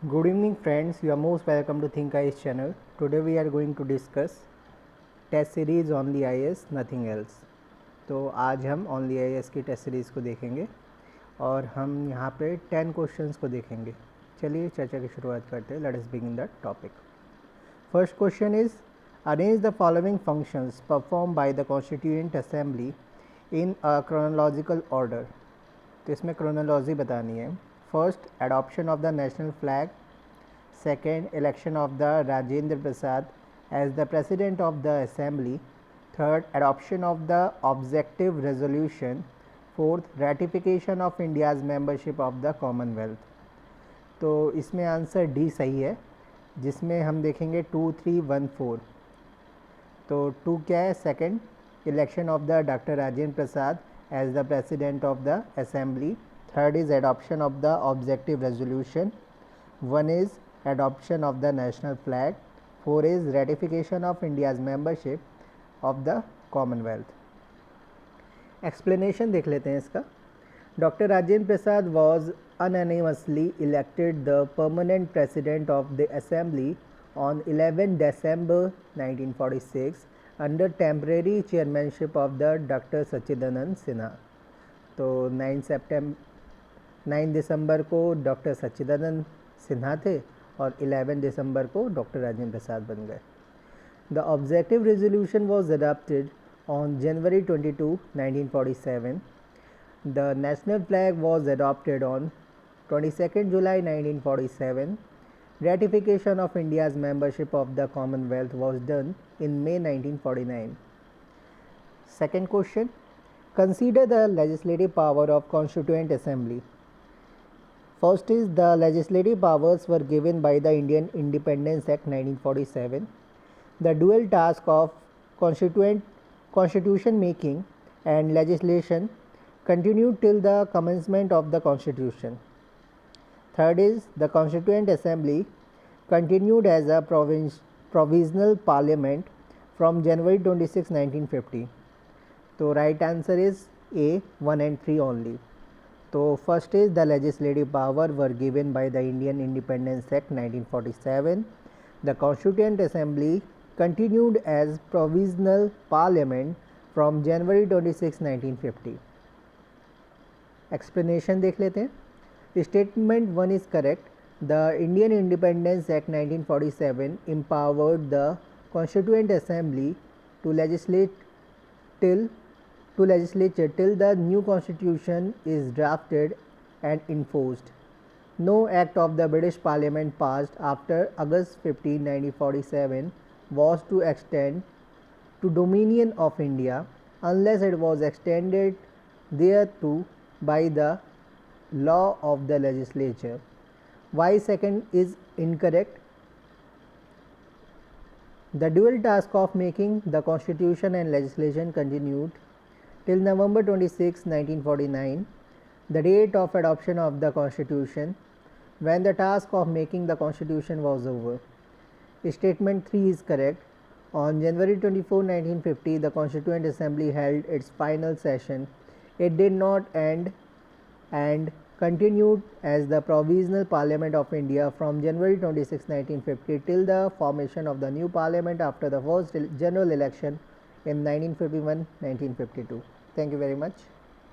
Good evening friends, you are most welcome to Think IAS channel. Today we are going to discuss test series only IAS nothing else. तो आज हम only IAS की test series को देखेंगे और हम यहाँ पे 10 क्वेश्चंस को देखेंगे। चलिए चर्चा की शुरुआत करते हैं। Let us begin the topic. First question is arrange the following functions perform by the constituent assembly in a chronological order. तो इसमें क्रोनोलॉजी बतानी है। First, adoption of the national flag. Second, election of the Rajendra Prasad as the president of the assembly. Third, adoption of the objective resolution. Fourth, ratification of India's membership of the Commonwealth. तो इसमें answer D सही है, जिसमें हम देखेंगे 2, 3, 1, 4। तो 2 क्या है? Second, election of the doctor Rajendra Prasad as the president of the assembly. Third is adoption of the objective resolution. 1 is adoption of the national flag. 4 is ratification of India's membership of the commonwealth. Explanation देख लेते हैं इसका। Dr. Rajendra Prasad was unanimously elected the permanent president of the assembly on 11 December 1946 under temporary chairmanship of the doctor Sachchidanand Sinha. तो 9 दिसंबर को doctor Sachchidanand Sinha थे और 11 दिसंबर को doctor Rajendra Prasad बन गए। The objective resolution was adopted on January 22, 1947। The national flag was adopted on 22 July 1947। Ratification of India's membership of the Commonwealth was done in May 1949. Second question, consider the legislative power of Constituent Assembly. First is the legislative powers were given by the Indian Independence Act 1947. The dual task of constitution making and legislation continued till the commencement of the Constitution. Third is the Constituent Assembly continued as a provisional parliament from January 26, 1950. तो right answer is A, 1 and 3 only. तो first is the legislative power were given by the Indian Independence Act 1947. The Constituent Assembly continued as provisional parliament from January 26, 1950. Explanation देख लेते हैं। Statement 1 is correct. The Indian Independence Act 1947 empowered the Constituent Assembly to legislature till the new constitution is drafted and enforced. No act of the British Parliament passed after August 15, 1947 was to extend to Dominion of India unless it was extended thereto by the law of the legislature. Why second is incorrect? The dual task of making the constitution and legislation continued till November 26, 1949, the date of adoption of the constitution, when the task of making the constitution was over. Statement 3 is correct. On January 24, 1950, the Constituent Assembly held its final session. It did not end and continued as the Provisional Parliament of India from January 26, 1950 till the formation of the new Parliament after the first general election in 1951-1952. Thank you very much.